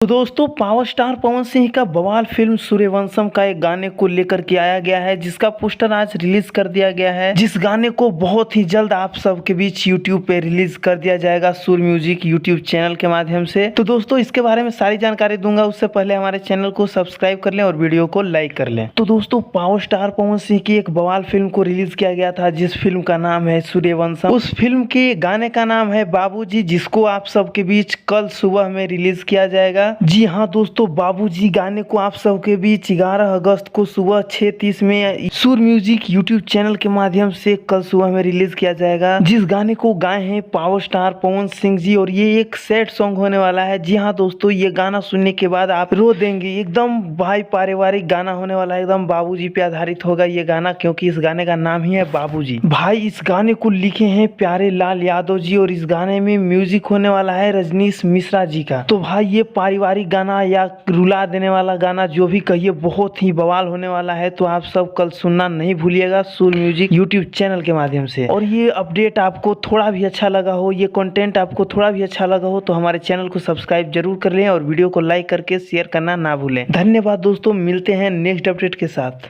तो दोस्तों power star Pawan Singh का बवाल फिल्म सूर्यवंशम का एक गाने को लेकर के आया गया है, जिसका पोस्टर आज रिलीज कर दिया गया है। जिस गाने को बहुत ही जल्द आप सबके बीच यूट्यूब पे रिलीज कर दिया जाएगा सूर्य म्यूजिक यूट्यूब चैनल के माध्यम से। तो दोस्तों इसके बारे में सारी जानकारी दूंगा, उससे पहले हमारे चैनल को सब्सक्राइब कर लें और वीडियो को लाइक कर लें। तो दोस्तों पावर स्टार पवन सिंह की एक बवाल फिल्म को रिलीज किया गया था, जिस फिल्म का नाम है सूर्यवंशम। उस फिल्म के गाने का नाम है बाबूजी, जिसको आप सबके बीच कल सुबह में रिलीज किया जाएगा। जी हाँ दोस्तों, बाबूजी गाने को आप सबके बीच 11 अगस्त को सुबह 6:30 में सूर्य म्यूजिक यूट्यूब चैनल के माध्यम से कल सुबह में रिलीज किया जाएगा। जिस गाने को गाए हैं पावर स्टार पवन सिंह जी, और ये एक सैड सॉन्ग होने वाला है। जी हाँ दोस्तों, ये गाना सुनने के बाद आप रो देंगे। एकदम भाई पारिवारिक गाना होने वाला है, एकदम बाबूजी पे आधारित होगा ये गाना, क्योंकि इस गाने का नाम ही है बाबूजी। भाई इस गाने को लिखे हैं प्यारे लाल यादव जी, और इस गाने में म्यूजिक होने वाला है रजनीश मिश्रा जी का। तो भाई ये पारिवारिक गाना या रुला देने वाला गाना जो भी कहिए, बहुत ही बवाल होने वाला है। तो आप सब कल सुनना नहीं भूलिएगा सूर्य म्यूजिक यूट्यूब चैनल के माध्यम से। और ये अपडेट आपको थोड़ा भी अच्छा लगा हो, ये कंटेंट आपको थोड़ा भी अच्छा लगा हो, तो हमारे चैनल को सब्सक्राइब जरूर कर लें और वीडियो को लाइक करके शेयर करना ना भूलें। धन्यवाद दोस्तों, मिलते हैं नेक्स्ट अपडेट के साथ।